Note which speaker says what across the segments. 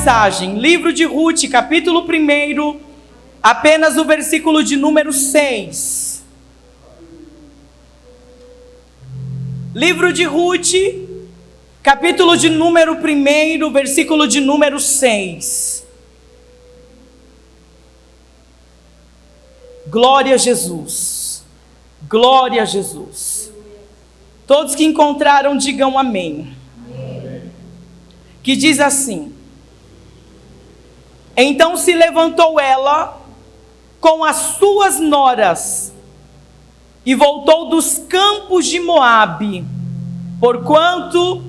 Speaker 1: mensagem, livro de Ruth, capítulo 1, apenas o versículo de número 6. Livro de Ruth, capítulo de número 1, versículo de número 6. Glória a Jesus, glória a Jesus. Todos que encontraram, digam amém. Que diz assim: então se levantou ela com as suas noras e voltou dos campos de Moabe, porquanto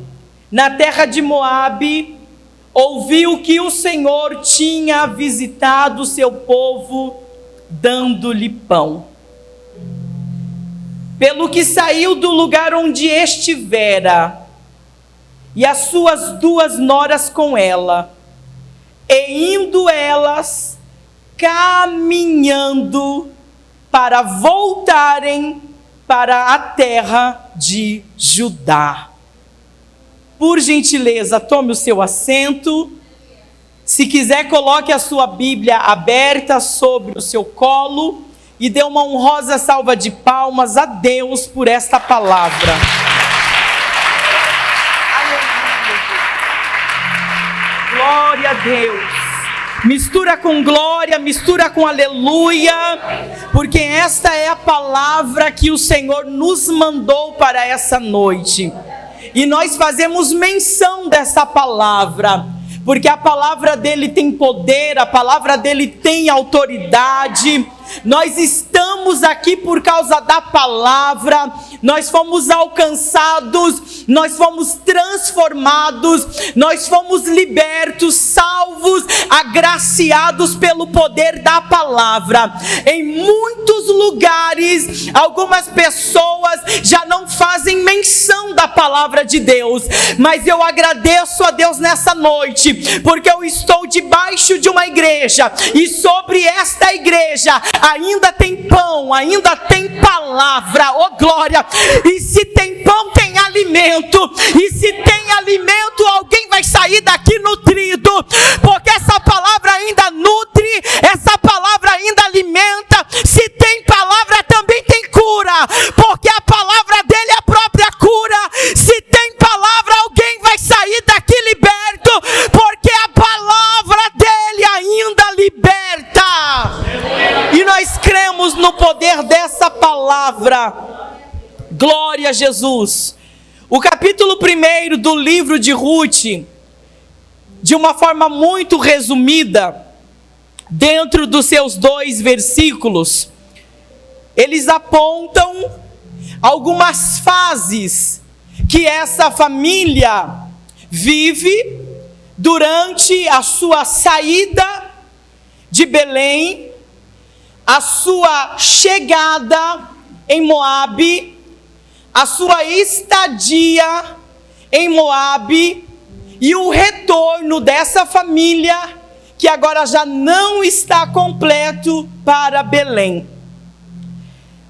Speaker 1: na terra de Moabe ouviu que o Senhor tinha visitado o seu povo, dando-lhe pão. Pelo que saiu do lugar onde estivera, e as suas 2 noras com ela, e indo elas caminhando para voltarem para a terra de Judá. Por gentileza, tome o seu assento. Se quiser, coloque a sua Bíblia aberta sobre o seu colo e dê uma honrosa salva de palmas a Deus por esta palavra. Glória a Deus. Mistura com glória, mistura com aleluia, porque esta é a palavra que o Senhor nos mandou para essa noite. E nós fazemos menção dessa palavra, porque a palavra dele tem poder, a palavra dele tem autoridade. Nós estamos aqui por causa da palavra, nós fomos alcançados, nós fomos transformados, nós fomos libertos, salvos, agraciados pelo poder da palavra. Em muitos lugares, algumas pessoas já não fazem menção da palavra de Deus, mas eu agradeço a Deus nessa noite, porque eu estou debaixo de uma igreja, e sobre esta igreja ainda tem pão, ainda tem palavra, oh glória. E se tem pão, tem alimento, e se tem alimento, alguém vai sair daqui nutrido, porque essa palavra ainda nutre, essa palavra ainda alimenta. Se tem palavra, também tem cura, porque a palavra dele é a própria cura. Se tem palavra, alguém vai sair daqui liberto, porque a palavra dele ainda liberta. E nós cremos no poder dessa palavra. Glória a Jesus. O capítulo 1 do livro de Ruth, de uma forma muito resumida, dentro dos seus 2 versículos, eles apontam algumas fases que essa família vive durante a sua saída de Belém, a sua chegada em Moabe, a sua estadia em Moabe e o retorno dessa família, que agora já não está completo, para Belém.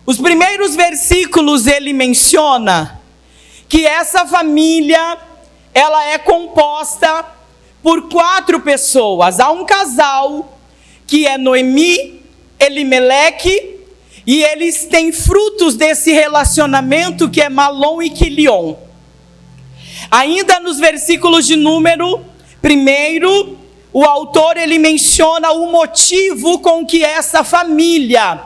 Speaker 1: Os primeiros versículos ele menciona que essa família, ela é composta por 4 pessoas. Há um casal que é Noemi, Elimeleque, e eles têm frutos desse relacionamento, que é Malom e Quilion. Ainda nos versículos de número 1, o autor ele menciona o motivo com que essa família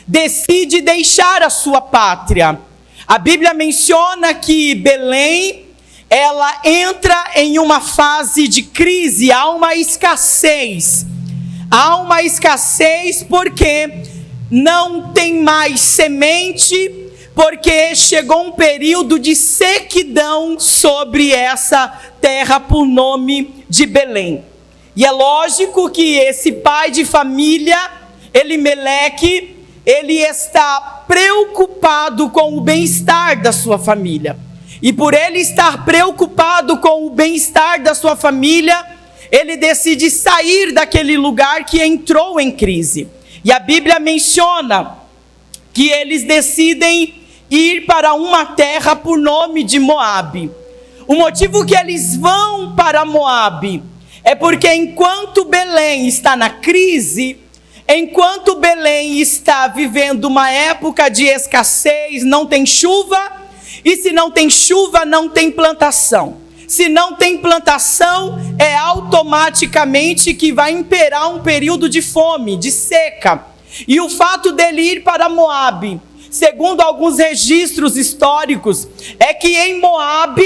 Speaker 1: decide deixar a sua pátria. A Bíblia menciona que Belém, ela entra em uma fase de crise, há uma escassez. Há uma escassez porque não tem mais semente, porque chegou um período de sequidão sobre essa terra por nome de Belém. E é lógico que esse pai de família, Elimeleque, ele está preocupado com o bem-estar da sua família. E por ele estar preocupado com o bem-estar da sua família, ele decide sair daquele lugar que entrou em crise. E a Bíblia menciona que eles decidem ir para uma terra por nome de Moabe. O motivo que eles vão para Moabe É porque enquanto Belém está na crise, enquanto Belém está vivendo uma época de escassez, não tem chuva, e se não tem chuva, não tem plantação. Se não tem plantação, é automaticamente que vai imperar um período de fome, de seca. E o fato dele ir para Moabe, segundo alguns registros históricos, é que em Moabe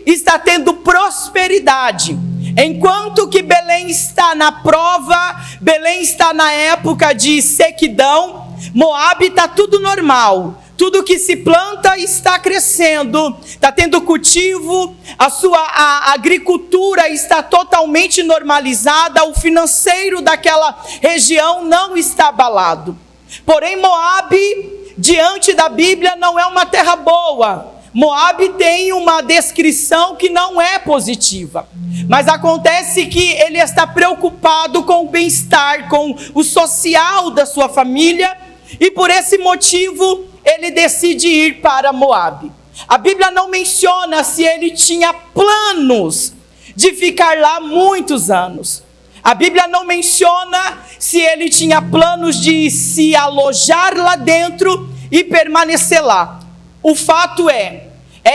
Speaker 1: está tendo prosperidade. Enquanto que Belém está na prova, Belém está na época de sequidão, Moabe está tudo normal. Tudo que se planta está crescendo, está tendo cultivo, a agricultura está totalmente normalizada, o financeiro daquela região não está abalado. Porém, Moabe, diante da Bíblia, não é uma terra boa. Moabe tem uma descrição que não é positiva. Mas acontece que ele está preocupado com o bem-estar, com o social da sua família, e por esse motivo ele decide ir para Moabe. A Bíblia não menciona se ele tinha planos de ficar lá muitos anos. A Bíblia não menciona se ele tinha planos de se alojar lá dentro e permanecer lá. O fato é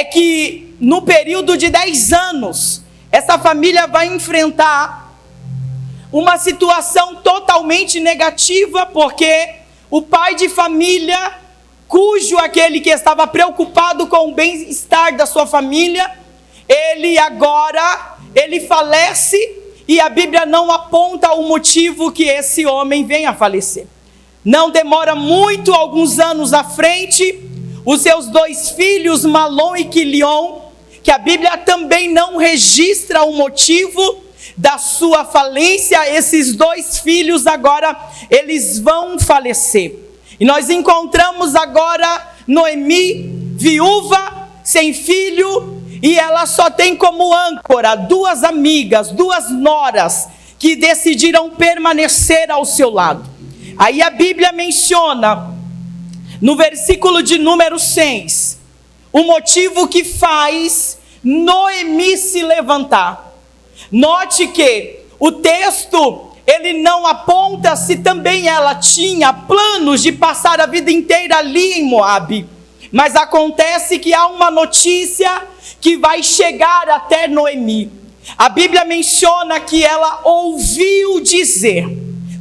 Speaker 1: que no período de 10 anos, essa família vai enfrentar uma situação totalmente negativa, porque o pai de família, cujo aquele que estava preocupado com o bem-estar da sua família, ele falece, e a Bíblia não aponta o motivo que esse homem venha a falecer. Não demora muito, alguns anos à frente, os seus 2 filhos, Malom e Quilion, que a Bíblia também não registra o motivo da sua falência, esses 2 filhos agora, eles vão falecer. E nós encontramos agora Noemi, viúva, sem filho, e ela só tem como âncora 2 amigas, 2 noras, que decidiram permanecer ao seu lado. Aí a Bíblia menciona, no versículo de número 6, o motivo que faz Noemi se levantar. Note que o texto, ele não aponta se também ela tinha planos de passar a vida inteira ali em Moabe. Mas acontece que há uma notícia que vai chegar até Noemi. A Bíblia menciona que ela ouviu dizer.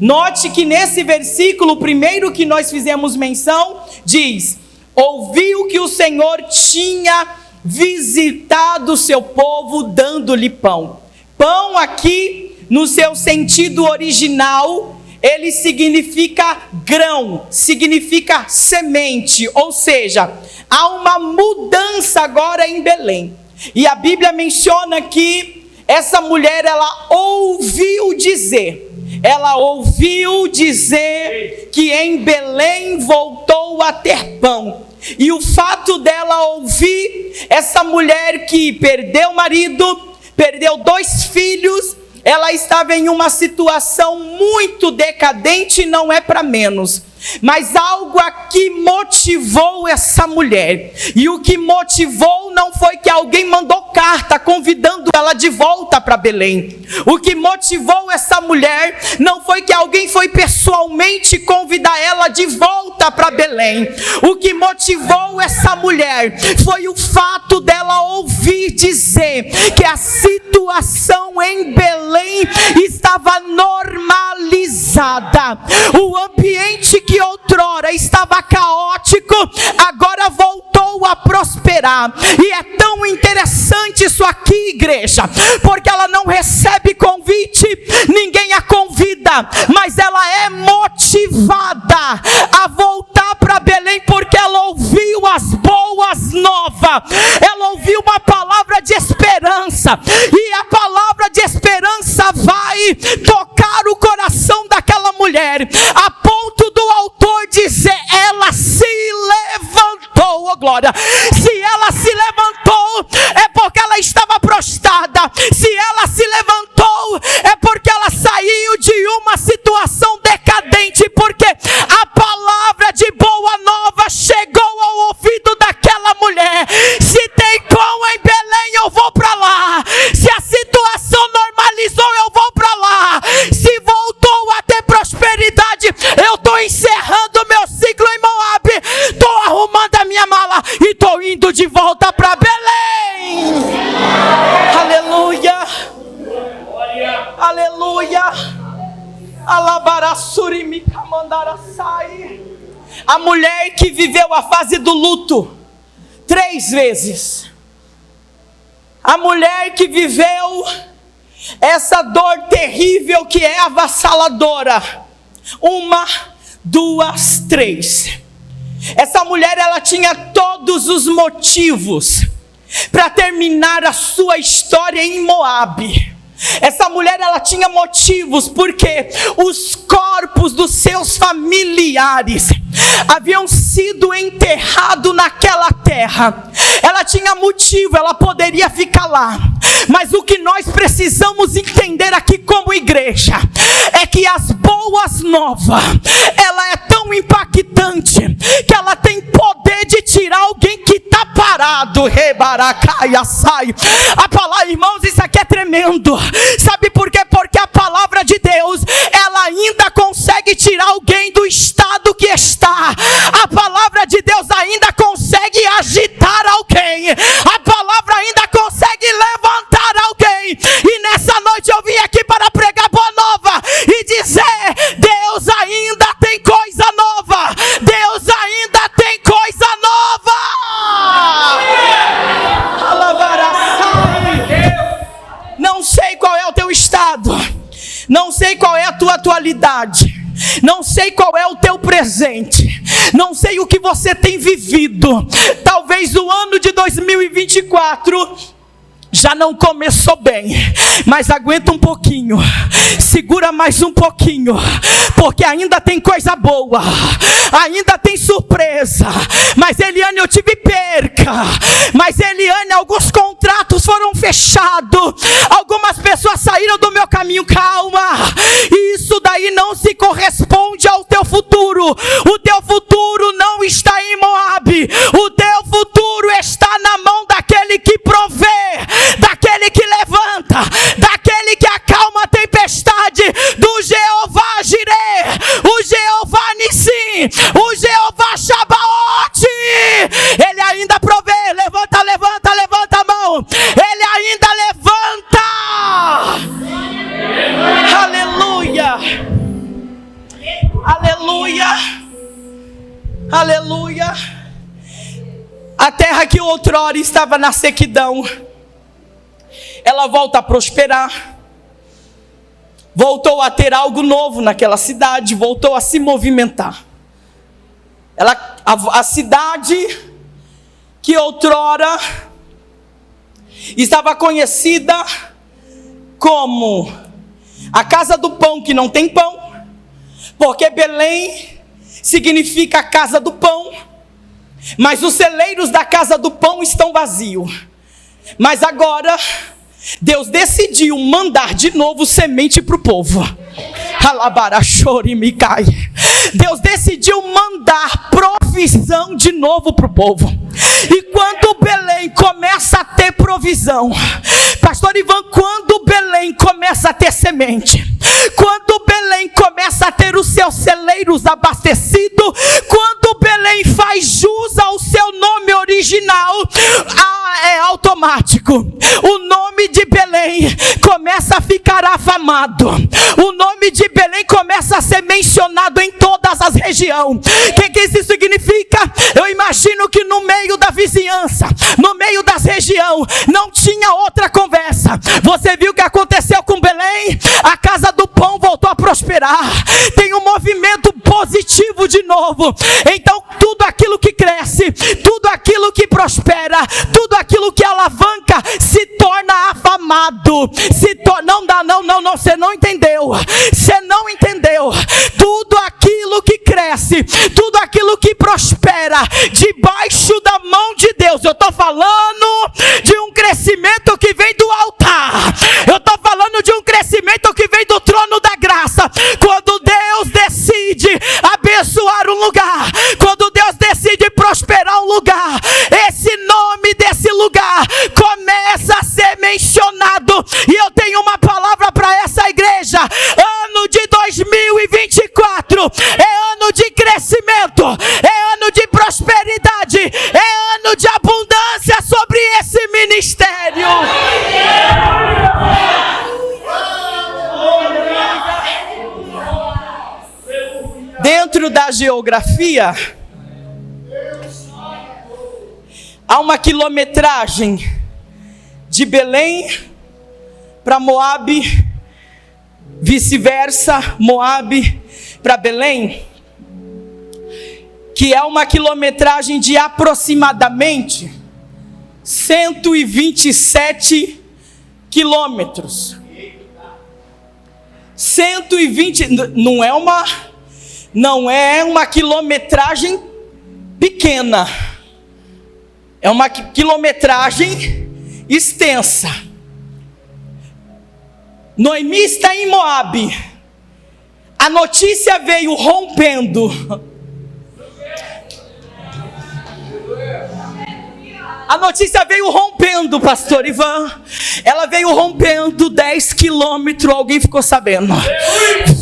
Speaker 1: Note que nesse versículo, o primeiro que nós fizemos menção, diz: ouviu que o Senhor tinha visitado o seu povo dando-lhe pão. Pão aqui, no seu sentido original, ele significa grão, significa semente, ou seja, há uma mudança agora em Belém. E a Bíblia menciona que essa mulher, ela ouviu dizer que em Belém voltou a ter pão. E o fato dela ouvir, essa mulher que perdeu o marido, perdeu 2 filhos, ela estava em uma situação muito decadente, não é para menos. Mas algo aqui motivou essa mulher. E o que motivou não foi que alguém mandou carta convidando ela de volta para Belém. O que motivou essa mulher não foi que alguém foi pessoalmente convidar ela de volta para Belém. O que motivou essa mulher foi o fato dela ouvir dizer que a situação em Belém estava normalizada. O ambiente que outrora estava caótico, agora voltou a prosperar. E é tão interessante isso aqui, igreja, porque ela não recebe convite, ninguém a convida, mas ela é motivada a voltar para Belém, porque ela ouviu as boas novas, ela ouviu uma palavra de esperança, e a palavra de esperança vai tocar o coração daquela mulher, a ponto do autor dizer: ela se levantou, oh glória. Se ela se levantou, é porque ela estava prostrada. Se ela se levantou, é porque ela saiu de uma situação decadente, porque a palavra de boa nova chegou ao ouvido daquela mulher. Se tem pão em Belém, eu vou para lá. Se a situação normalizou, eu vou A mulher que viveu a fase do luto 3 vezes. A mulher que viveu essa dor terrível que é avassaladora. 1, 2, 3. Essa mulher, ela tinha todos os motivos para terminar a sua história em Moabe. Essa mulher, ela tinha motivos, porque os corpos dos seus familiares haviam sido enterrados naquela terra. Ela tinha motivo, ela poderia ficar lá. Mas o que nós precisamos entender aqui como igreja é que as boas novas, ela é tão impactante que ela tem poder de tirar alguém que está parado. A palavra, irmãos, isso aqui é tremendo. Sabe por quê? Porque a palavra de Deus, ela ainda consegue tirar alguém do estado que está. A palavra de Deus ainda consegue agitar alguém. A palavra ainda consegue levantar alguém. E nessa noite eu vim aqui para pregar boa nova e dizer: Deus ainda tem coisa nova. Deus ainda tem coisa nova. Não sei qual é o teu estado, não sei qual é a tua atualidade, não sei qual é o teu presente, não sei o que você tem vivido. Talvez o ano de 2024 já não começou bem, mas aguenta um pouquinho, segura mais um pouquinho, porque ainda tem coisa boa, ainda tem surpresa. Mas Eliane, eu tive perca, mas Eliane, alguns contratos foram fechados, algumas pessoas saíram do meu caminho. Calma, isso daí não se corresponde ao teu futuro. O teu futuro não está em Moabe, o teu futuro está na mão daquele que provê, daquele que levanta, daquele que acalma a tempestade, do Jeová Jireh, o Jeová Nissim, o Jeová Shabaoth. Ele ainda provê. Levanta, levanta, levanta a mão. Ele ainda levanta. Aleluia, aleluia, aleluia. A terra que outrora estava na sequidão, ela volta a prosperar, voltou a ter algo novo naquela cidade, voltou a se movimentar. A cidade que outrora estava conhecida como a casa do pão que não tem pão, porque Belém significa a casa do pão, mas os celeiros da casa do pão estão vazios. Mas agora Deus decidiu mandar de novo semente para o povo. Deus decidiu mandar provisão de novo para o povo. E quando Belém começa a ter provisão, pastor Ivan, quando Belém começa a ter semente, quando Belém começa a ter os seus celeiros abastecidos, quando Belém faz jus ao seu nome original, é automático. O nome de Belém começa a ficar afamado. O nome de Belém começa a ser mencionado em todas as regiões. O que isso significa? Eu imagino que no meio da vizinhança, no meio das regiões, não tinha outra conversa. Você viu o que aconteceu com Belém? A casa do pão voltou a prosperar. Tem um movimento positivo de novo. Então tudo aquilo que cresce, tudo aquilo que prospera, tudo aquilo que alavanca se torna afamado. Não, você não entendeu. Você não entendeu. Tudo aquilo que cresce, tudo aquilo que prospera debaixo da mão de Deus. Eu estou falando de um crescimento que vem do altar. Eu estou falando de um crescimento que vem do trono da graça. Quando Deus decide abençoar um lugar, quando Deus decide prosperar um lugar, esse nome desse lugar começa a ser mencionado. E eu tenho uma palavra para essa igreja. Ano de 2024 é ano de crescimento, é ano de prosperidade, é ano de abundância sobre esse ministério. geografia, há uma quilometragem de Belém para Moabe, vice-versa, Moabe para Belém, que é uma quilometragem de aproximadamente 127 quilômetros. 120, não é uma quilometragem pequena, é uma quilometragem extensa. Noemi está em Moabe, a notícia veio rompendo. A notícia veio rompendo, pastor Ivan. Ela veio rompendo 10 quilômetros. Alguém ficou sabendo?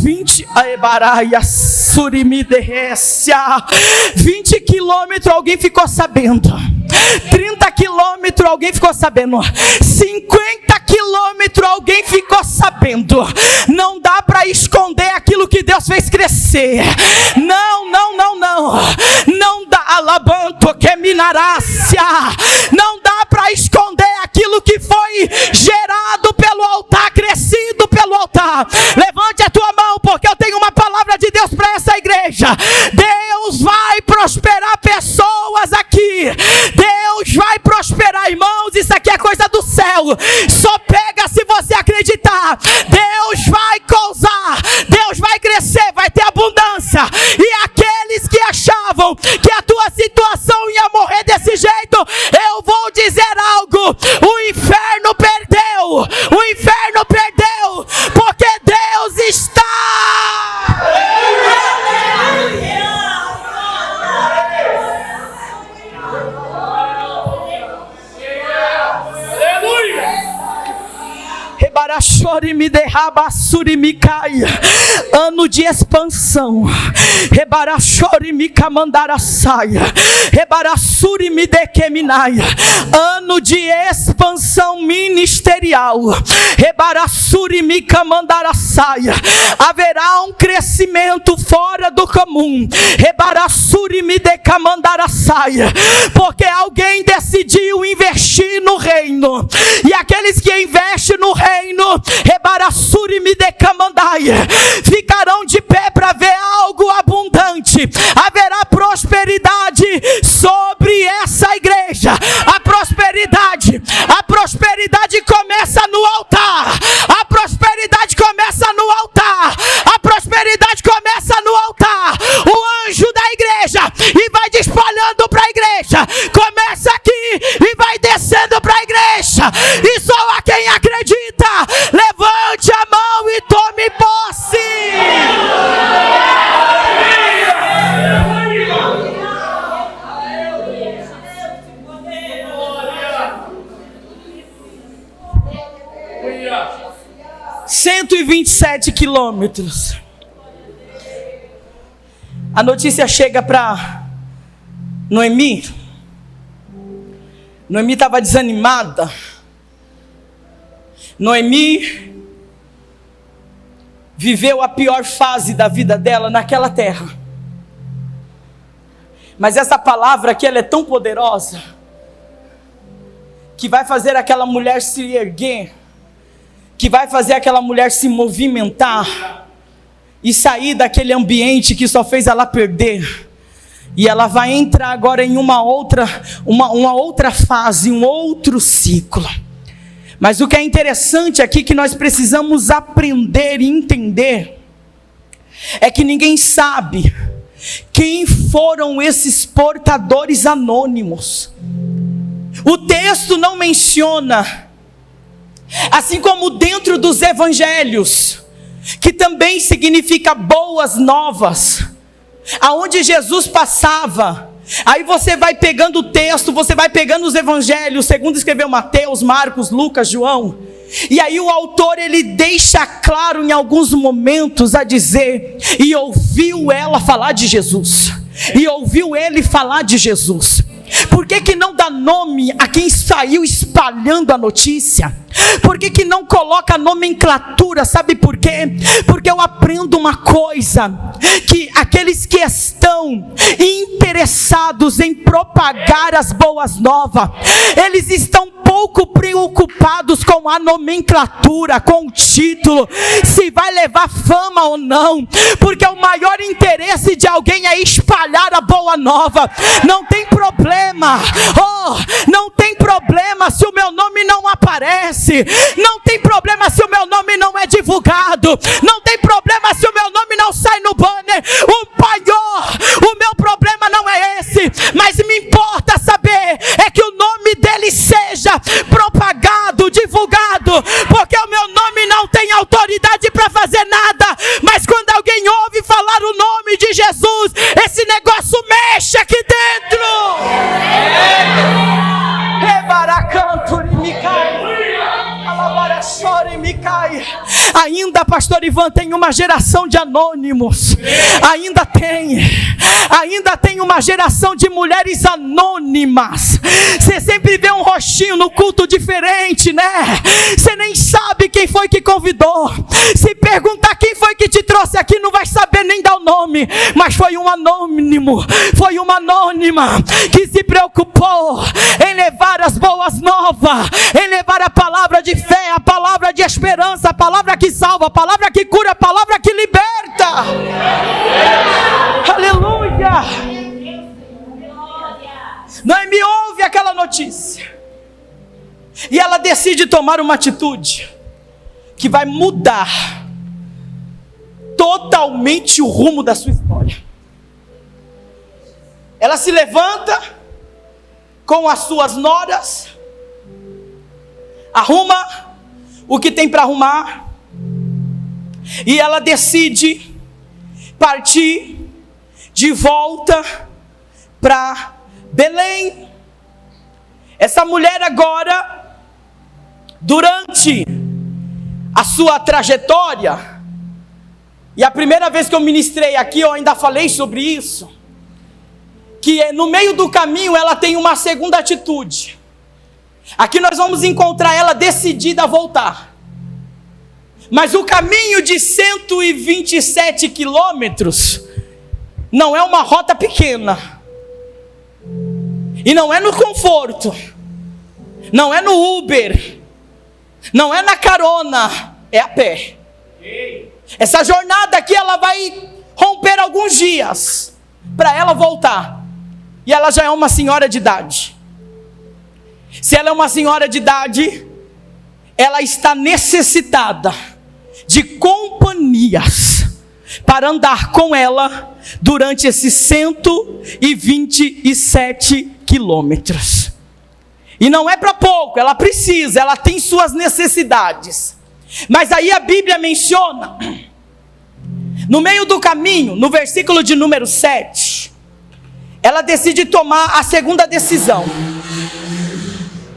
Speaker 1: 20 quilômetros. Alguém ficou sabendo? 30 quilômetros. Alguém ficou sabendo? 50 quilômetros. Alguém ficou sabendo? Não dá para esconder aquilo que Deus fez crescer. Não. Não dá. Alabanto que minarácia. Não dá para esconder aquilo que foi gerado pelo altar, crescido pelo altar. Levante a tua mão, porque eu tenho uma palavra de Deus para essa igreja. Deus vai prosperar pessoas aqui. Deus vai prosperar, irmãos. Isso aqui é coisa do céu. Só pega se você acreditar. Deus vai causar, Deus vai crescer, vai ter abundância. E aqueles que achavam que a tua situação ia morrer desse jeito, eu vou dizer algo: o inferno perdeu, porque Deus está. Me derraba, me caia. Ano de expansão. Rebarachore me camandara saia. Rebarachuri me dequeminaia. Ano de expansão ministerial. Rebarachuri me camandara saia. Haverá um crescimento fora do comum. Rebarachuri me decamandara saia. Porque alguém decidiu investir no reino. E aqueles que investem no reino, Rebarassuri me decamandaia, ficarão de pé para ver algo abundante. Haverá prosperidade sobre essa igreja. A prosperidade começa no altar. A prosperidade começa no altar. A prosperidade começa no altar. O anjo da igreja e vai espalhando para a igreja. Começa aqui e vai descendo para a igreja. E só a quem acredita, levante a mão e tome posse. 127 quilômetros. A notícia chega para Noemi. Noemi estava desanimada. Noemi viveu a pior fase da vida dela naquela terra. Mas essa palavra aqui, ela é tão poderosa, que vai fazer aquela mulher se erguer, que vai fazer aquela mulher se movimentar e sair daquele ambiente que só fez ela perder. E ela vai entrar agora em uma outra fase, um outro ciclo. Mas o que é interessante aqui, que nós precisamos aprender e entender, é que ninguém sabe quem foram esses portadores anônimos. O texto não menciona, assim como dentro dos evangelhos, que também significa boas novas, aonde Jesus passava. Aí você vai pegando o texto, você vai pegando os evangelhos, segundo escreveu Mateus, Marcos, Lucas, João, e aí o autor ele deixa claro em alguns momentos a dizer: e ouviu ela falar de Jesus, e ouviu ele falar de Jesus. Por que não dá nome a quem saiu espalhando a notícia? Por que não coloca nomenclatura Escritura, sabe por quê? Porque eu aprendo uma coisa, que aqueles que estão interessados em propagar as boas novas, eles estão pouco preocupados com a nomenclatura, com o título, se vai levar fama ou não, porque o maior interesse de alguém é espalhar a boa nova. Não tem problema, não tem problema se o meu nome não aparece, não tem problema se o meu nome não é divulgado, não tem problema se o meu nome não sai no banner. O meu problema não é esse, mas me importa saber é que o nome dele seja propagado, divulgado, porque o meu nome não tem autoridade para fazer nada, mas quando alguém ouve falar o nome de Jesus, esse negócio mexe aqui dentro. Ainda, pastor Ivan, tem uma geração de anônimos, ainda tem uma geração de mulheres anônimas. Você sempre vê um rostinho no culto diferente, né? Você nem sabe quem foi que convidou. Se perguntar quem foi que te trouxe aqui, não vai saber nem dar o nome, mas foi um anônimo, foi uma anônima que se preocupou em levar as boas novas, em levar a palavra de fé, a palavra de esperança, a palavra que salva, a palavra que cura, a palavra que liberta. Aleluia. Noemi ouve aquela notícia e ela decide tomar uma atitude que vai mudar totalmente o rumo da sua história. Ela se levanta com as suas noras, arruma o que tem para arrumar, e ela decide partir de volta para Belém. Essa mulher agora, durante a sua trajetória, e a primeira vez que eu ministrei aqui, eu ainda falei sobre isso, que no meio do caminho ela tem uma segunda atitude. Aqui nós vamos encontrar ela decidida a voltar. Mas o caminho de 127 quilômetros não é uma rota pequena. E não é no conforto, não é no Uber, não é na carona, é a pé. Essa jornada aqui ela vai romper alguns dias para ela voltar. E ela já é uma senhora de idade. Se ela é uma senhora de idade, ela está necessitada de companhias para andar com ela durante esses 127 quilômetros. E não é para pouco, ela precisa, ela tem suas necessidades. Mas aí a Bíblia menciona, no meio do caminho, no versículo de número 7, ela decide tomar a segunda decisão.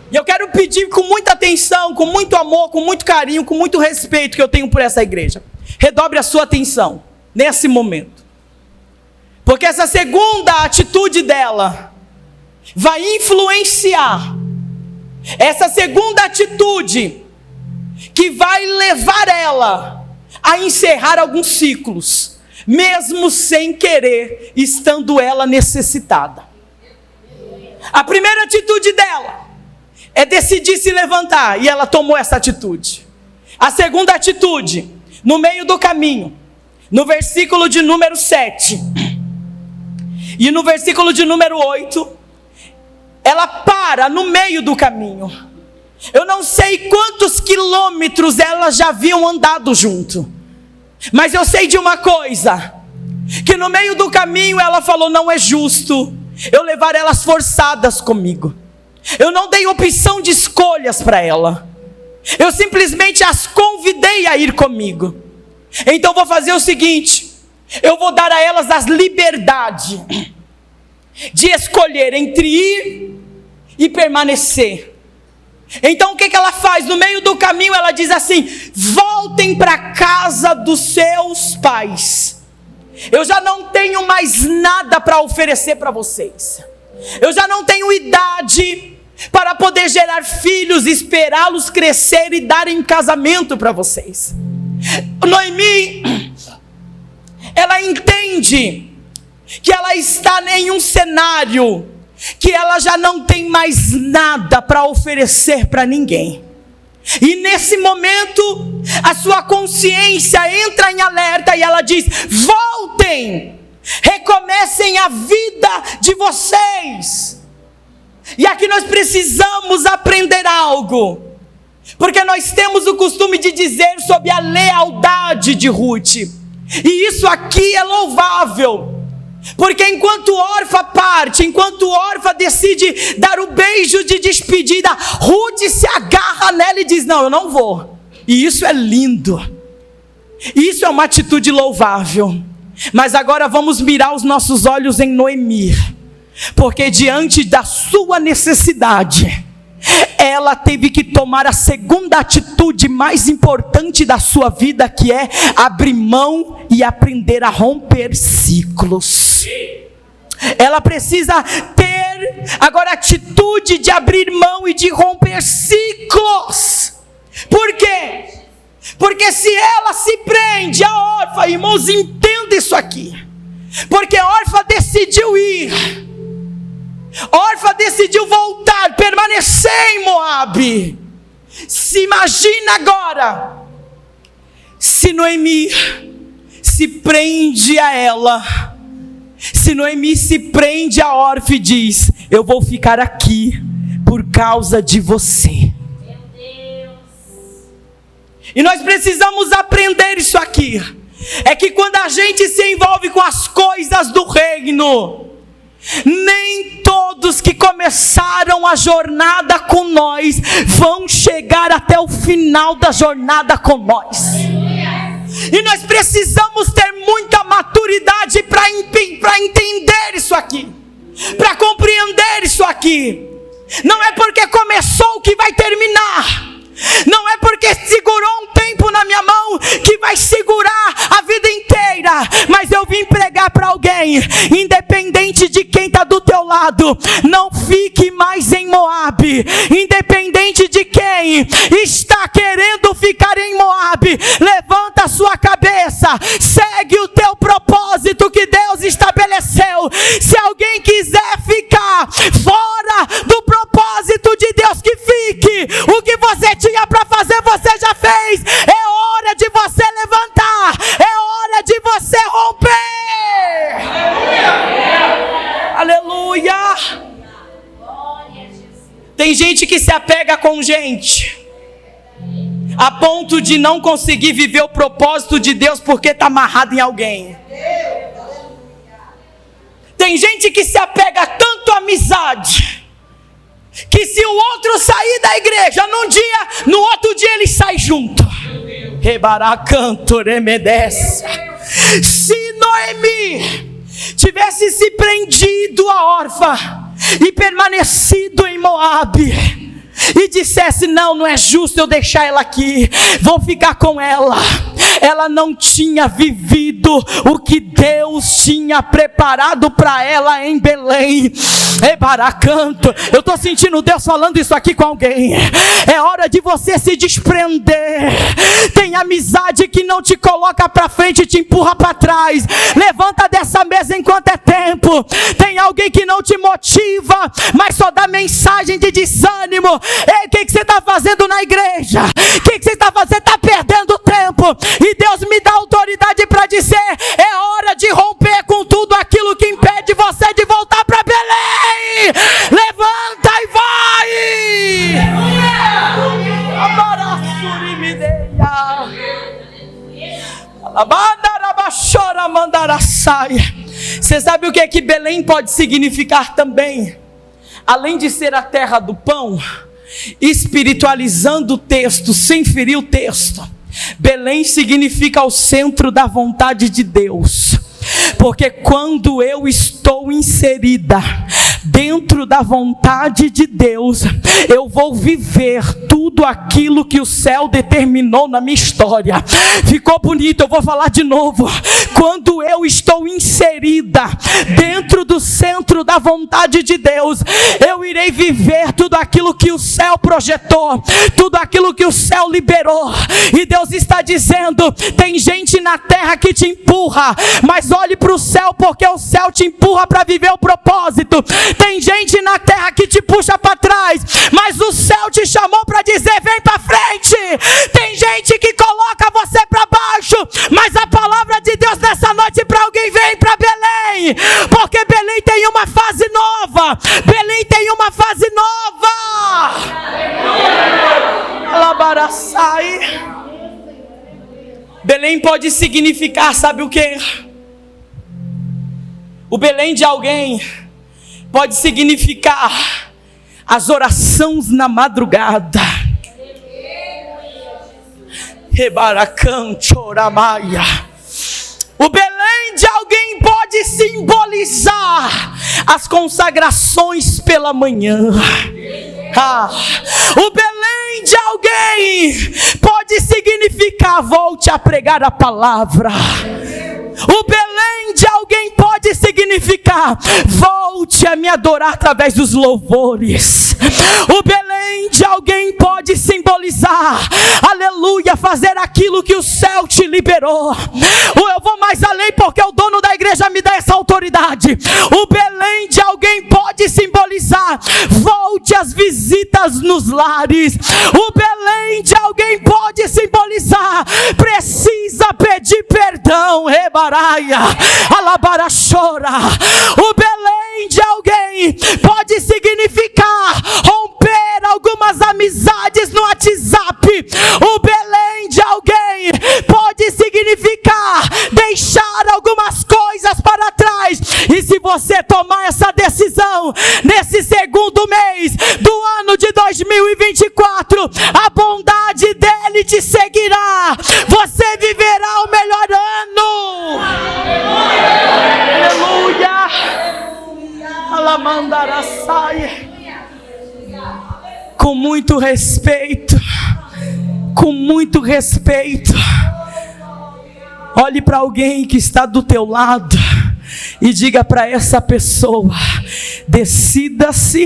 Speaker 1: E eu quero pedir com muita atenção, com muito amor, com muito carinho, com muito respeito que eu tenho por essa igreja. Redobre a sua atenção nesse momento. Porque essa segunda atitude dela vai influenciar. Essa segunda atitude que vai levar ela a encerrar alguns ciclos, mesmo sem querer, estando ela necessitada. A primeira atitude dela é decidir se levantar, e ela tomou essa atitude. A segunda atitude, no meio do caminho, no versículo de número 7 e no versículo de número 8, ela para no meio do caminho. Eu não sei quantos quilômetros elas já haviam andado junto, mas eu sei de uma coisa, que no meio do caminho ela falou: não é justo eu levar elas forçadas comigo. Eu não dei opção de escolhas para ela, eu simplesmente as convidei a ir comigo. Então vou fazer o seguinte, eu vou dar a elas a liberdade de escolher entre ir e permanecer. Então o que ela faz? No meio do caminho ela diz assim: voltem para a casa dos seus pais. Eu já não tenho mais nada para oferecer para vocês. Eu já não tenho idade para poder gerar filhos, esperá-los crescer e dar em casamento para vocês. Noemi, ela entende que ela está em um cenário que ela já não tem mais nada para oferecer para ninguém. E nesse momento, a sua consciência entra em alerta e ela diz: voltem, recomecem a vida de vocês. E aqui nós precisamos aprender algo, porque nós temos o costume de dizer sobre a lealdade de Ruth, e isso aqui é louvável, porque enquanto Orfa parte, enquanto Orfa decide dar o beijo de despedida, Ruth se agarra nela e diz: não, eu não vou. E isso é lindo, isso é uma atitude louvável. Mas agora vamos mirar os nossos olhos em Noemi, porque diante da sua necessidade, ela teve que tomar a segunda atitude mais importante da sua vida, que é abrir mão e aprender a romper ciclos. Ela precisa ter agora a atitude de abrir mão e de romper ciclos. Por quê? Porque se ela se prende a Orfa, irmãos, entenda isso aqui, porque Orfa decidiu ir, Orfa decidiu voltar, permanecer em Moabe. Se imagina agora, se Noemi se prende a ela, se Noemi se prende a Orfa e diz: eu vou ficar aqui por causa de você. Meu Deus. E nós precisamos aprender isso aqui, é que quando a gente se envolve com as coisas do reino, nem todos que começaram a jornada com nós vão chegar até o final da jornada com nós. E nós precisamos ter muita maturidade para entender isso aqui, para compreender isso aqui. Não é porque começou que vai terminar, não é porque segurou um tempo na minha mão que vai segurar a vida inteira. Mas eu vim pregar para alguém, independente de quem está do teu lado, não fique mais em Moabe. Independente de quem está querendo ficar em Moabe, levanta a sua cabeça, segue o teu propósito que Deus estabeleceu. Se alguém quiser ficar fora do propósito de Deus, que fique. O que você tinha para fazer, você já fez. É hora de você levantar, é hora de você romper. Aleluia. Aleluia. Tem gente que se apega com gente a ponto de não conseguir viver o propósito de Deus porque está amarrado em alguém. Tem gente que se apega tanto à amizade que se o outro sair da igreja num dia, no outro dia ele sai junto. Se Noemi tivesse se prendido a Orfa e permanecido em Moabe e dissesse: não é justo eu deixar ela aqui, vou ficar com ela, ela não tinha vivido o que Deus tinha preparado para ela em Belém. Ebaracanto, eu estou sentindo Deus falando isso aqui com alguém. É hora de você se desprender. Tem amizade que não te coloca para frente e te empurra para trás. Levanta dessa mesa enquanto é tempo. Tem alguém que não te motiva, mas só dá mensagem de desânimo. Ei, o que você está fazendo na igreja? O que você está fazendo? Está perdendo tempo. E Deus me dá autoridade para dizer: é hora de romper com tudo aquilo que impede você de voltar para Belém. Levanta e vai. Você sabe o que é que Belém pode significar também? Além de ser a terra do pão, espiritualizando o texto, sem ferir o texto, Belém significa o centro da vontade de Deus. Porque quando eu estou inserida dentro da vontade de Deus, eu vou viver tudo aquilo que o céu determinou na minha história. Ficou bonito, eu vou falar de novo. Quando eu estou inserida dentro do centro da vontade de Deus, eu irei viver tudo aquilo que o céu projetou, tudo aquilo que o céu liberou. E Deus está dizendo: tem gente na terra que te empurra, mas olhe para o céu, porque o céu te empurra para viver o propósito. Tem gente na terra que te puxa para trás, mas o céu te chamou para dizer: vem para frente. Tem gente que coloca você para baixo, mas a palavra de Deus nessa noite para alguém: vem para Belém, porque Belém tem uma fase nova. Belém tem uma fase nova. Alabaraçai. Belém pode significar, sabe o que? O Belém de alguém pode significar as orações na madrugada. O Belém de alguém pode simbolizar as consagrações pela manhã. O Belém de alguém pode significar: volte a pregar a palavra. O Belém de alguém pode significar: volte a me adorar através dos louvores. O Belém de alguém pode simbolizar, aleluia, fazer aquilo que o céu te liberou. Eu vou mais além, porque o dono da igreja me dá essa autoridade. O Belém de alguém pode simbolizar: volte às visitas nos lares. O Belém de alguém pode simbolizar: precisa pedir perdão. Alabarachora. O Belém de alguém pode significar romper algumas amizades no WhatsApp. O Belém de alguém pode significar deixar algumas coisas para trás. E se você tomar essa decisão nesse segundo mês do ano de 2024, a bondade dele te seguirá. Você viverá o melhor ano. Aleluia. Alamandaraçai. Com muito respeito, olhe para alguém que está do teu lado e diga para essa pessoa: decida-se,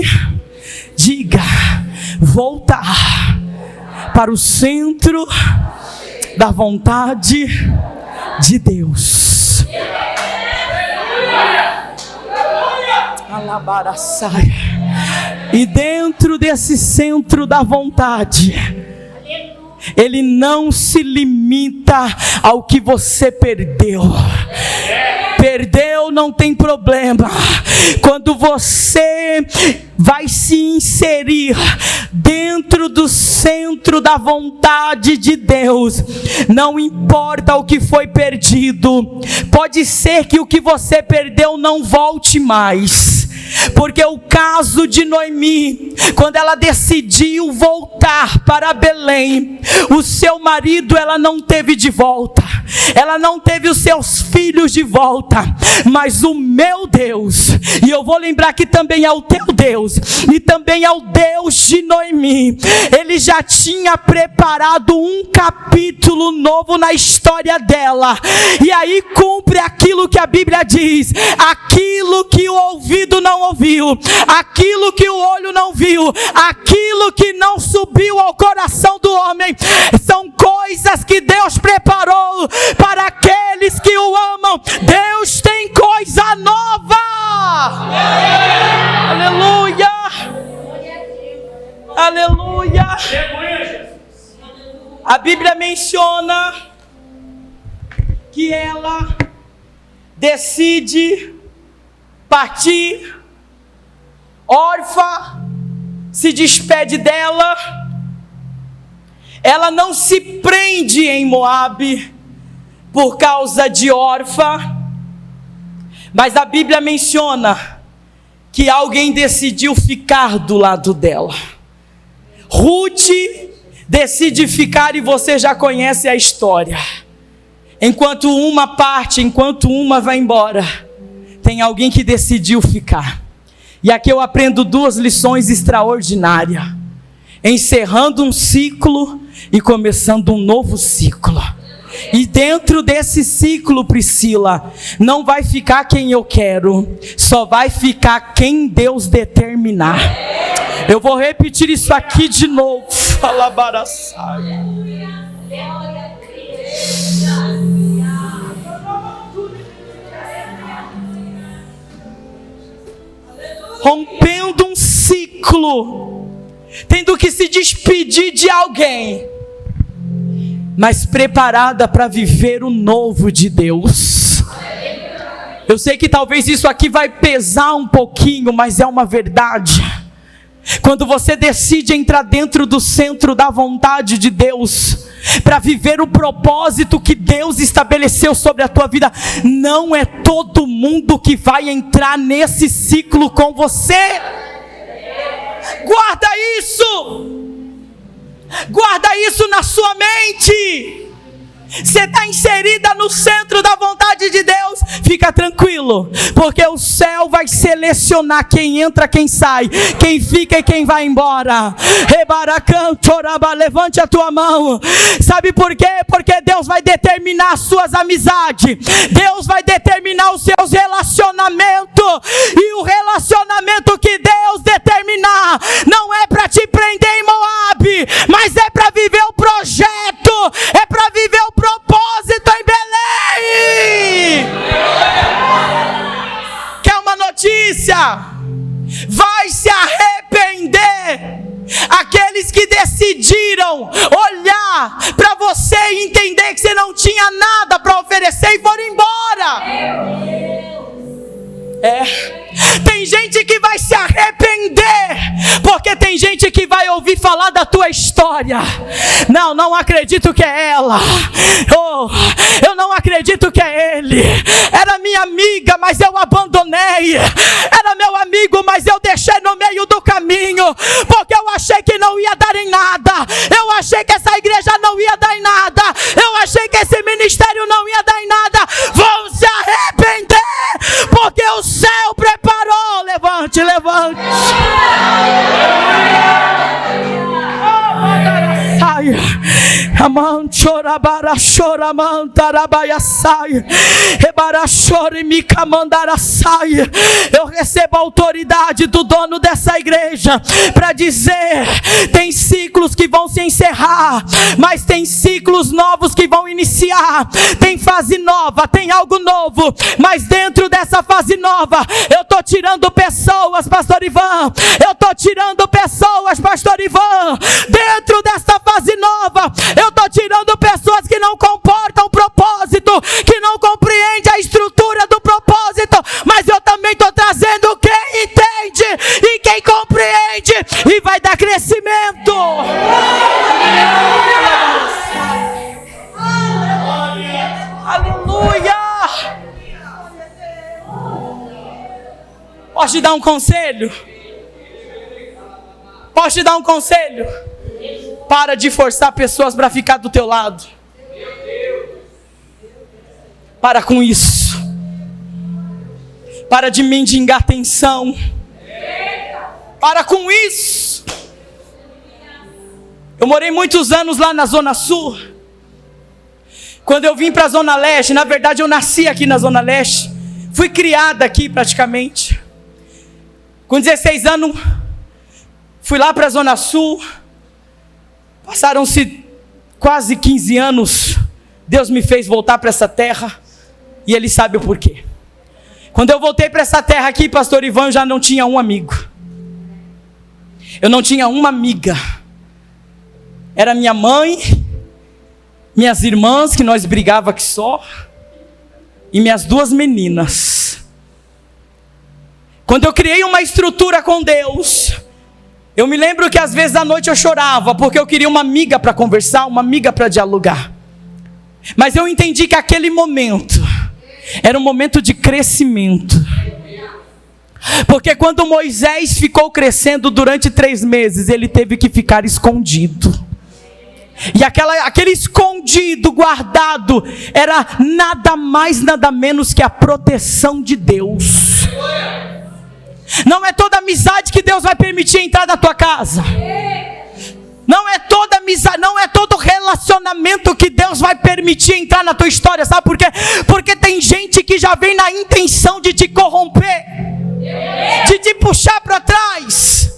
Speaker 1: diga, voltar para o centro da vontade de Deus. Alabaraçai. E dentro desse centro da vontade, ele não se limita ao que você perdeu. Perdeu, não tem problema. Quando você vai se inserir dentro do centro da vontade de Deus, não importa o que foi perdido. Pode ser que o que você perdeu não volte mais. Porque o caso de Noemi, quando ela decidiu voltar para Belém, o seu marido ela não teve de volta, ela não teve os seus filhos de volta, mas o meu Deus, e eu vou lembrar que também é o teu Deus, e também é o Deus de Noemi, ele já tinha preparado um capítulo novo na história dela. E aí cumpre aquilo que a Bíblia diz: aquilo que o ouvido não ouviu, aquilo que o olho não viu, aquilo que não subiu ao coração do homem, são coisas que Deus preparou para aqueles que o amam. Deus tem coisa nova. Aleluia. Aleluia. A Bíblia menciona que ela decide partir, órfã, se despede dela. Ela não se prende em Moabe por causa de órfã, mas a Bíblia menciona que alguém decidiu ficar do lado dela. Ruth decide ficar, e você já conhece a história. Enquanto uma vai embora, tem alguém que decidiu ficar. E aqui eu aprendo duas lições extraordinárias: encerrando um ciclo e começando um novo ciclo. E dentro desse ciclo, Priscila, não vai ficar quem eu quero, só vai ficar quem Deus determinar. Eu vou repetir isso aqui de novo. Rompendo um ciclo, tendo que se despedir de alguém, mas preparada para viver o novo de Deus. Eu sei que talvez isso aqui vai pesar um pouquinho, mas é uma verdade. Quando você decide entrar dentro do centro da vontade de Deus, para viver o propósito que Deus estabeleceu sobre a tua vida, não é todo mundo que vai entrar nesse ciclo com você. Guarda isso na sua mente. Você está inserida no centro da vontade de Deus, fica tranquilo, porque o céu vai selecionar quem entra, quem sai, quem fica e quem vai embora. Levante a tua mão. Sabe por quê? Porque Deus vai determinar as suas amizades, Deus vai determinar os seus relacionamentos, e o relacionamento que Deus determinar não é para te prender em Moabe, mas é para viver o projeto, é para viver o propósito em Belém. Quer uma notícia? Vai se arrepender aqueles que decidiram olhar para você e entender que você não tinha nada para oferecer e foram embora. Tem gente que vai se arrepender, porque tem gente que vai ouvir falar da tua história. Não acredito que é ela. Eu não acredito que é ele. Era minha amiga, mas eu abandonei. Era meu amigo, mas eu deixei no meio do caminho, porque eu achei que não ia dar em nada. Eu achei que essa igreja não ia dar em nada. Eu achei que esse ministério não ia dar em nada. Vão se arrepender, porque o céu preparou. Levante. Eu recebo a autoridade do dono dessa igreja para dizer: tem ciclos que vão se encerrar, mas tem ciclos novos que vão iniciar. Tem fase nova, tem algo novo, mas dentro dessa fase nova eu estou tirando pessoas, pastor Ivan. Dentro dessa fase nova eu estou tirando pessoas que não comportam o propósito, que não compreendem a estrutura do propósito, mas eu também estou trazendo quem entende e quem compreende, e vai dar crescimento. Aleluia. Posso te dar um conselho? Para de forçar pessoas para ficar do teu lado. Para com isso. Para de mendigar atenção. Para com isso. Eu morei muitos anos lá na Zona Sul. Quando eu vim para a Zona Leste, na verdade eu nasci aqui na Zona Leste, fui criada aqui praticamente. Com 16 anos, fui lá para a Zona Sul. Passaram-se quase 15 anos. Deus me fez voltar para essa terra, e Ele sabe o porquê. Quando eu voltei para essa terra aqui, pastor Ivan, eu já não tinha um amigo. Eu não tinha uma amiga. Era minha mãe, minhas irmãs, que nós brigava aqui só, e minhas duas meninas. Quando eu criei uma estrutura com Deus, eu me lembro que às vezes à noite eu chorava, porque eu queria uma amiga para conversar, uma amiga para dialogar. Mas eu entendi que aquele momento era um momento de crescimento. Porque quando Moisés ficou crescendo durante 3 meses, ele teve que ficar escondido. E aquele escondido, guardado, era nada mais, nada menos que a proteção de Deus. Não é toda amizade que Deus vai permitir entrar na tua casa. Não é toda amizade, não é todo relacionamento que Deus vai permitir entrar na tua história. Sabe por quê? Porque tem gente que já vem na intenção de te corromper, de te puxar para trás.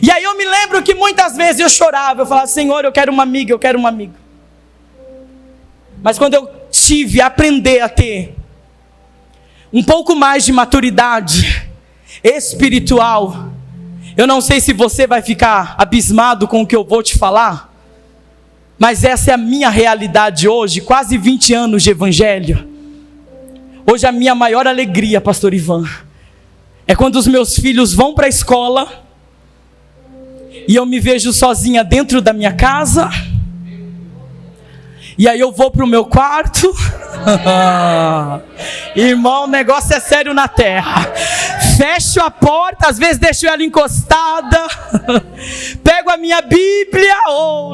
Speaker 1: E aí eu me lembro que muitas vezes eu chorava, eu falava: Senhor, eu quero uma amiga, eu quero uma amiga. Mas quando eu tive a aprender a ter um pouco mais de maturidade espiritual, eu não sei se você vai ficar abismado com o que eu vou te falar, mas essa é a minha realidade hoje, quase 20 anos de evangelho. Hoje a minha maior alegria, pastor Ivan, é quando os meus filhos vão para a escola e eu me vejo sozinha dentro da minha casa. E aí eu vou para o meu quarto. Irmão, o negócio é sério na terra. Fecho a porta, às vezes deixo ela encostada. Pego a minha Bíblia,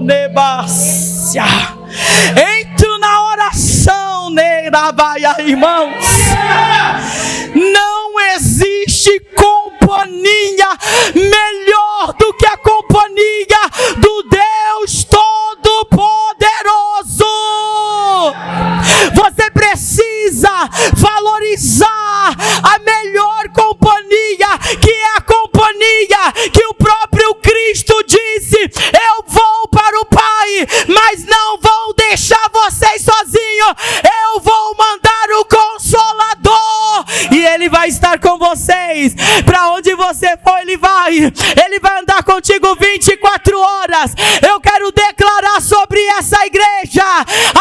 Speaker 1: Nebácia. Entro na oração, Nerabaia, irmãos. Não existe companhia melhor do que a companhia do Deus Todo-Poderoso. Você precisa valorizar a melhor companhia, que é a companhia que o próprio Cristo disse: eu vou para o Pai, mas não vou deixar vocês sozinhos, eu vou mandar o Consolador, e Ele vai estar com vocês, para onde você for Ele vai andar contigo 24 horas, eu quero declarar sobre essa igreja,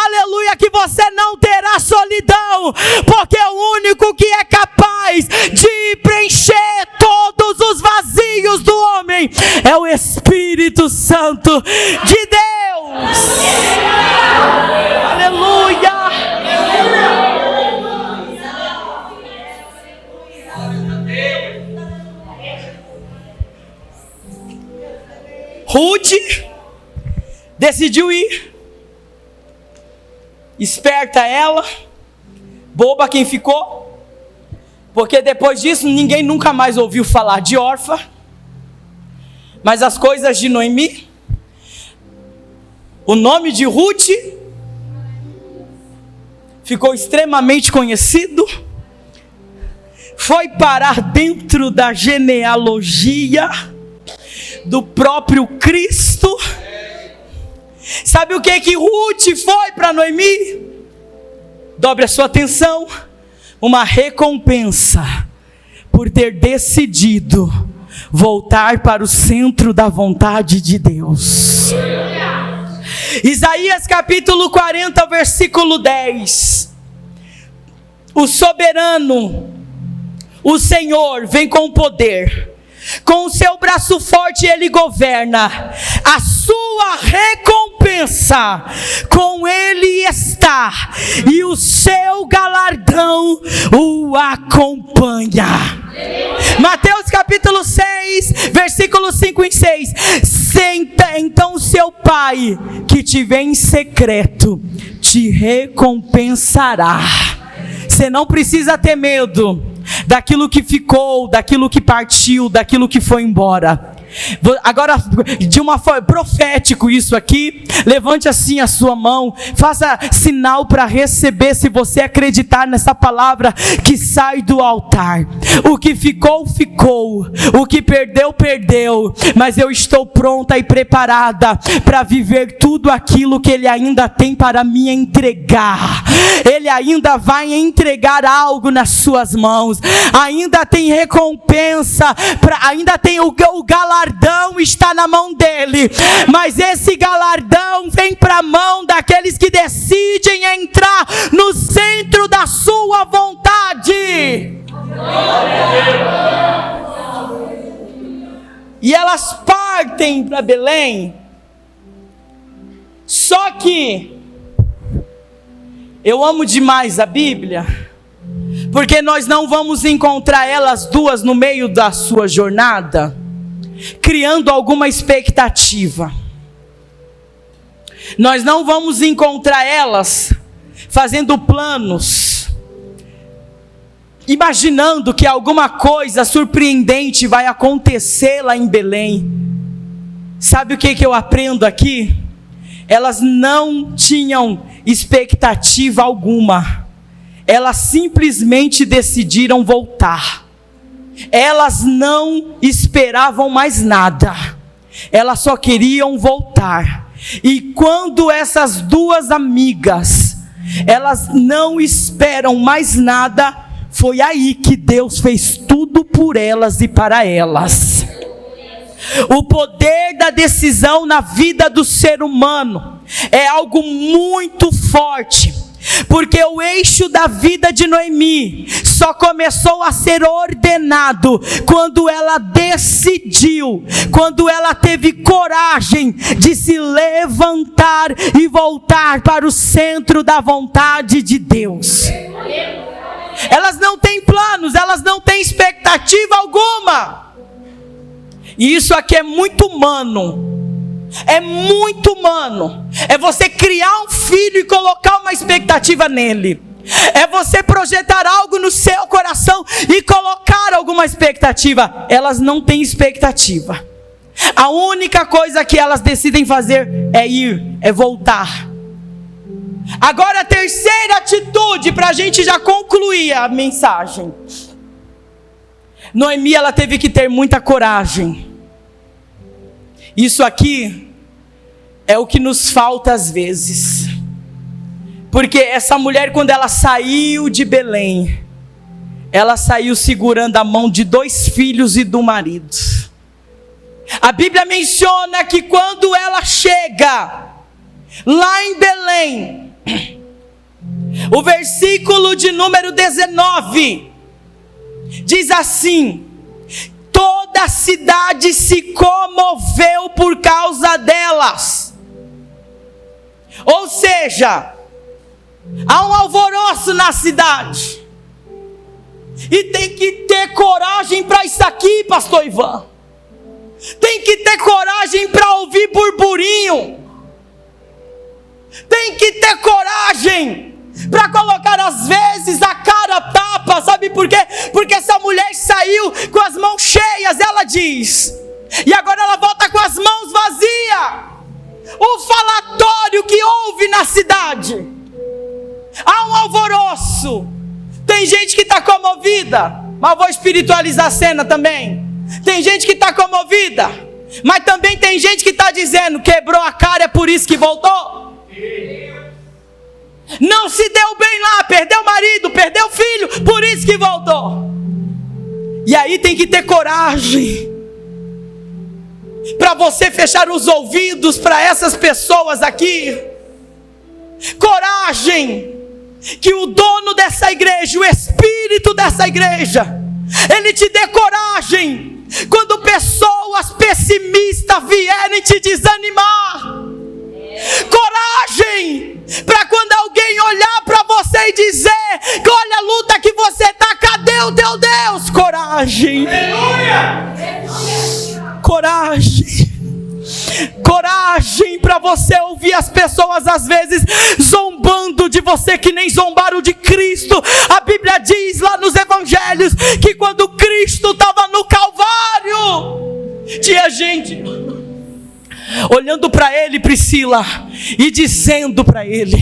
Speaker 1: aleluia, que você não terá solidão, porque o único que é capaz de preencher todos os vazios do homem é o Espírito Santo de Deus. Aleluia. Ruth decidiu ir. Esperta ela, boba quem ficou, porque depois disso ninguém nunca mais ouviu falar de Orfa. Mas as coisas de Noemi, o nome de Ruth ficou extremamente conhecido, foi parar dentro da genealogia do próprio Cristo. Sabe o que Ruth foi para Noemi? Dobre a sua atenção: uma recompensa por ter decidido voltar para o centro da vontade de Deus. Isaías capítulo 40, versículo 10. O soberano, o Senhor, vem com poder, com o seu braço forte Ele governa, a sua recompensa com Ele está, e o seu galardão o acompanha. Mateus capítulo 6, versículos 5 e 6. Então seu Pai que te vê em secreto te recompensará. Você não precisa ter medo daquilo que ficou, daquilo que partiu, daquilo que foi embora. Agora, de uma forma profético isso aqui, levante assim a sua mão, faça sinal para receber, se você acreditar nessa palavra que sai do altar. O que ficou, ficou, o que perdeu, perdeu, mas eu estou pronta e preparada para viver tudo aquilo que Ele ainda tem para me entregar. Ele ainda vai entregar algo nas suas mãos, ainda tem recompensa, ainda tem o galardão está na mão dele, mas esse galardão vem para a mão daqueles que decidem entrar no centro da sua vontade. E elas partem para Belém. Só que eu amo demais a Bíblia, porque nós não vamos encontrar elas duas no meio da sua jornada criando alguma expectativa. Nós não vamos encontrar elas fazendo planos, imaginando que alguma coisa surpreendente vai acontecer lá em Belém. Sabe o que eu aprendo aqui? Elas não tinham expectativa alguma, elas simplesmente decidiram voltar. Elas não esperavam mais nada. elas só queriam voltar. E quando essas duas amigas, elas não esperam mais nada, foi aí que Deus fez tudo por elas e para elas. O poder da decisão na vida do ser humano é algo muito forte, porque o eixo da vida de Noemi só começou a ser ordenado quando ela decidiu, quando ela teve coragem de se levantar e voltar para o centro da vontade de Deus. Elas não têm planos, elas não têm expectativa alguma. E isso aqui é muito humano. É muito humano. É você criar um filho e colocar uma expectativa nele. É você projetar algo no seu coração e colocar alguma expectativa. Elas não têm expectativa. A única coisa que elas decidem fazer é ir, é voltar. Agora a terceira atitude, para a gente já concluir a mensagem. Noemi, ela teve que ter muita coragem. Isso aqui é o que nos falta às vezes. Porque essa mulher, quando ela saiu de Belém, ela saiu segurando a mão de 2 filhos e do marido. A Bíblia menciona que quando ela chega lá em Belém, o versículo de número 19 diz assim: toda a cidade se comoveu por causa delas. Ou seja, há um alvoroço na cidade. E tem que ter coragem para isso aqui, pastor Ivan. Tem que ter coragem para ouvir burburinho. Tem que ter coragem para colocar às vezes a cara a tapa. Sabe por quê? Porque essa mulher saiu com as mãos cheias, ela diz, e agora ela volta com as mãos vazias. O falatório que houve na cidade, há um alvoroço. Tem gente que está comovida, mas vou espiritualizar a cena também. Tem gente que está comovida, mas também tem gente que está dizendo, quebrou a cara, é por isso que voltou. Não se deu bem lá, perdeu o marido, perdeu o filho, por isso que voltou. E aí tem que ter coragem para você fechar os ouvidos para essas pessoas aqui. Coragem que o dono dessa igreja, o espírito dessa igreja, ele te dê coragem quando pessoas pessimistas vierem te desanimar. Coragem para quando alguém olhar para você e dizer, olha a luta que você está, cadê o teu Deus? Coragem. Coragem. Coragem para você ouvir as pessoas às vezes zombando de você que nem zombaram de Cristo. A Bíblia diz lá nos evangelhos que quando Cristo estava no Calvário, tinha gente olhando para ele, Priscila, e dizendo para ele,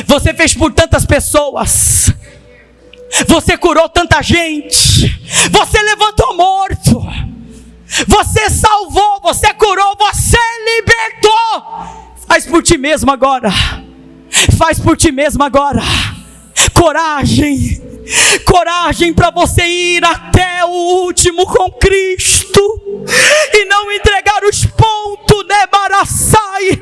Speaker 1: você fez por tantas pessoas, você curou tanta gente, você levantou morto, você salvou, você curou, você libertou. Faz por ti mesmo agora. Faz por ti mesmo agora. Coragem. Coragem para você ir até o último com Cristo e não entregar os pontos, né, Barassai,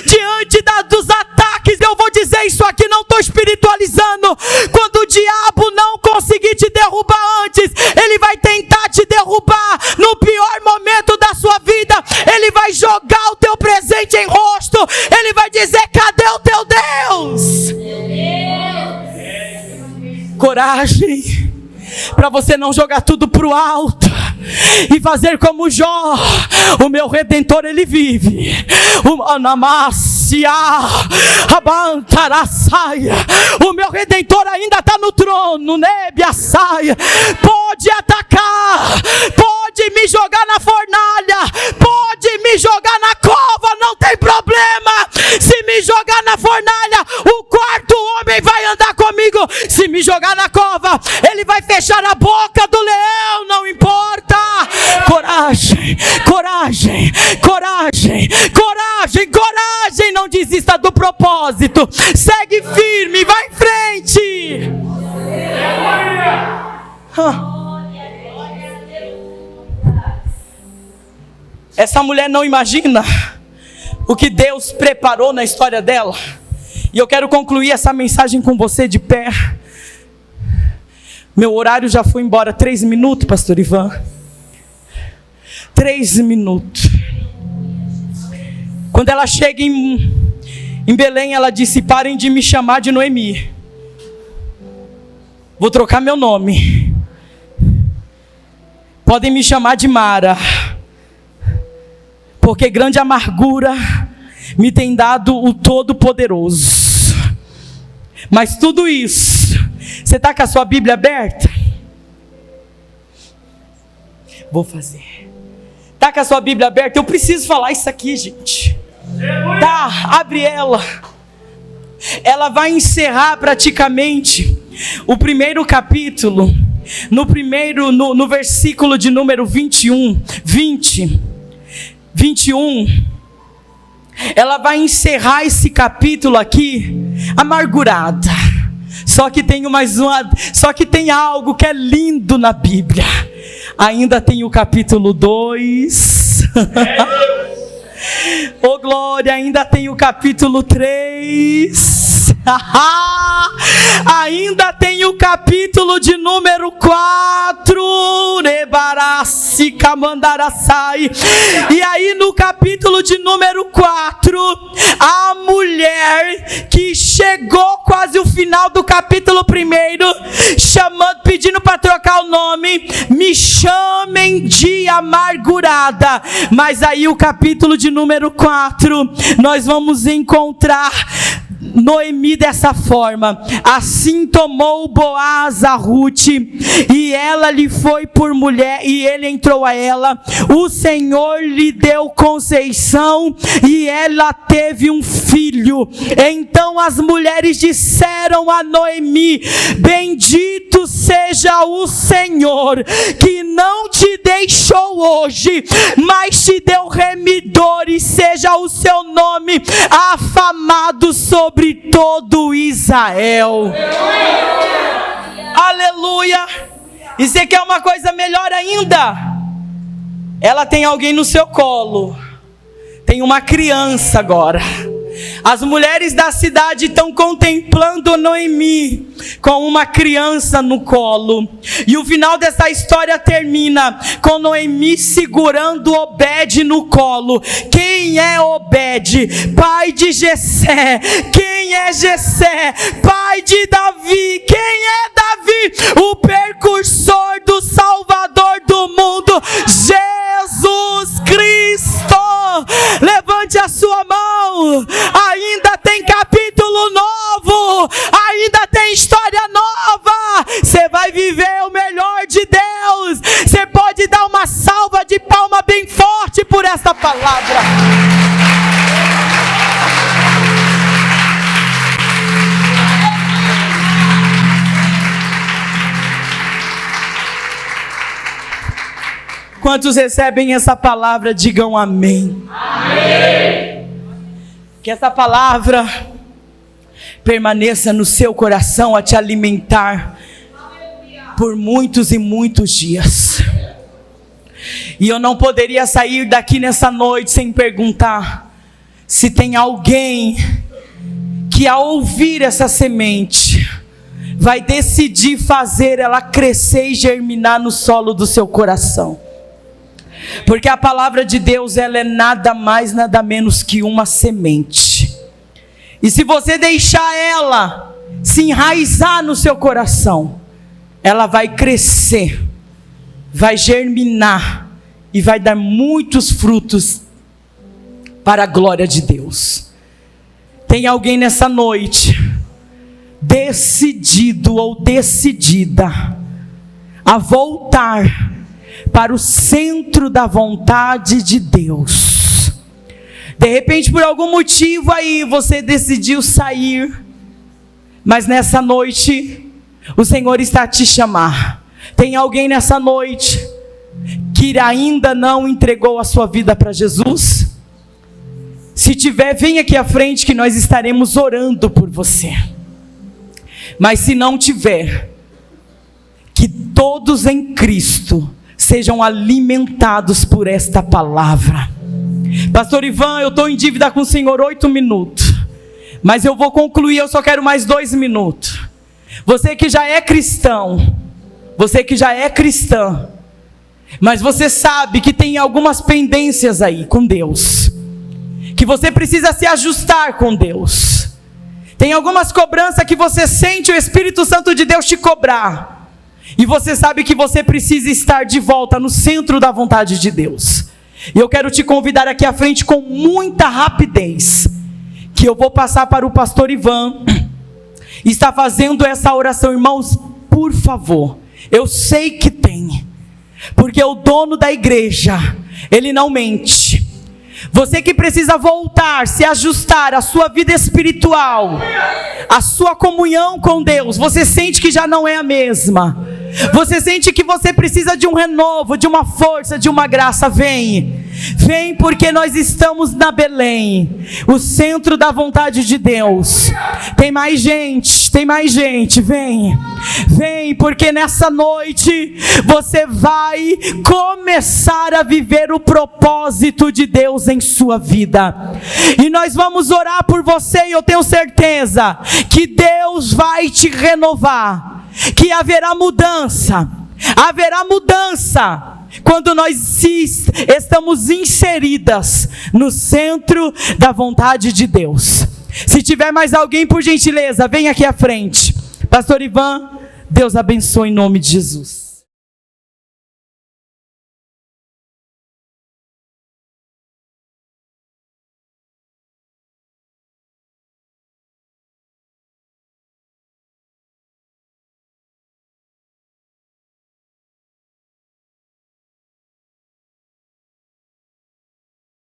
Speaker 1: diante dos ataques. Eu vou dizer isso aqui, não estou espiritualizando. Quando o diabo não conseguir te derrubar antes, ele vai tentar te derrubar no pior momento da sua vida. Ele vai jogar o teu presente em rosto, ele vai dizer, cadê o teu Deus? Coragem para você não jogar tudo pro alto e fazer como Jó. O meu Redentor, ele vive. O meu Redentor ainda está no trono, Nebiasaia. Pode atacar, pode me jogar na fornalha, pode me jogar na cova, não tem problema. Se me jogar na fornalha, o quarto homem vai andar comigo. Se me jogar na cova, ele vai fechar a boca do leão, não importa. Coragem. coragem, coragem, coragem, coragem, coragem. Não desista do propósito. Segue firme, vai em frente. Essa mulher não imagina o que Deus preparou na história dela. E eu quero concluir essa mensagem com você de pé. Meu horário já foi embora. 3 minutos, pastor Ivan. 3 minutos. Quando ela chega em Belém, ela disse: parem de me chamar de Noemi. Vou trocar meu nome. Podem me chamar de Mara. Porque grande amargura me tem dado o Todo-Poderoso. Mas tudo isso, você está com a sua Bíblia aberta? Vou fazer. Está com a sua Bíblia aberta? Eu preciso falar isso aqui, gente. Tá, abre ela. Ela vai encerrar praticamente o primeiro capítulo. No versículo de número 21. Ela vai encerrar esse capítulo aqui amargurada. Só que tem algo que é lindo na Bíblia. Ainda tem o capítulo 2. Oh glória, ainda tem o capítulo 3. Ainda tem o capítulo de número 4. E aí no capítulo de número 4, a mulher que chegou quase o final do capítulo 1, chamando, pedindo para trocar o nome, me chamem de amargurada. Mas aí o capítulo de número 4, nós vamos encontrar Noemi dessa forma: assim tomou Boaz a Ruth, e ela lhe foi por mulher, e ele entrou a ela. O Senhor lhe deu conceição, e ela teve um filho. Então as mulheres disseram a Noemi: bendito seja o Senhor, que não te deixou hoje, mas te deu remidor, e seja o seu nome afamado sobre todo Israel. Aleluia. E você quer uma coisa melhor ainda? Ela tem alguém no seu colo. Tem uma criança agora. As mulheres da cidade estão contemplando Noemi com uma criança no colo. E o final dessa história termina com Noemi segurando Obed no colo. Quem é Obed? Pai de Jessé. Quem é Jessé? Pai de Davi. Quem é Davi? O precursor do Salvador do mundo, Jesus Cristo. Levante a sua mão. Ainda tem capítulo novo, ainda tem história nova. Você vai viver o melhor de Deus. Você pode dar uma salva de palma bem forte por essa palavra. Quantos recebem essa palavra, digam amém. Amém. Que essa palavra permaneça no seu coração a te alimentar por muitos e muitos dias. E eu não poderia sair daqui nessa noite sem perguntar se tem alguém que, ao ouvir essa semente, vai decidir fazer ela crescer e germinar no solo do seu coração. Porque a palavra de Deus, ela é nada mais, nada menos que uma semente. E se você deixar ela se enraizar no seu coração, ela vai crescer, vai germinar e vai dar muitos frutos para a glória de Deus. Tem alguém nessa noite decidido ou decidida a voltar para o centro da vontade de Deus? De repente, por algum motivo aí, você decidiu sair, mas nessa noite, o Senhor está a te chamar. Tem alguém nessa noite que ainda não entregou a sua vida para Jesus? Se tiver, vem aqui à frente que nós estaremos orando por você. Mas se não tiver, que todos em Cristo sejam alimentados por esta palavra. Pastor Ivan, eu estou em dívida com o Senhor 8 minutos, mas eu vou concluir, eu só quero mais 2 minutos. Você que já é cristão, você que já é cristã, mas você sabe que tem algumas pendências aí com Deus, que você precisa se ajustar com Deus. Tem algumas cobranças que você sente o Espírito Santo de Deus te cobrar, e você sabe que você precisa estar de volta no centro da vontade de Deus. E eu quero te convidar aqui à frente com muita rapidez, que eu vou passar para o pastor Ivan, está fazendo essa oração. Irmãos, por favor, eu sei que tem, porque o dono da igreja, ele não mente. Você que precisa voltar, se ajustar à sua vida espiritual, a sua comunhão com Deus, você sente que já não é a mesma, você sente que você precisa de um renovo, de uma força, de uma graça. Vem, porque nós estamos na Belém, o centro da vontade de Deus. Tem mais gente, vem, porque nessa noite você vai começar a viver o propósito de Deus em sua vida, e nós vamos orar por você, e eu tenho certeza que Deus vai te renovar, que haverá mudança, quando nós estamos inseridas no centro da vontade de Deus. Se tiver mais alguém, por gentileza, vem aqui à frente. Pastor Ivan, Deus abençoe em nome de Jesus.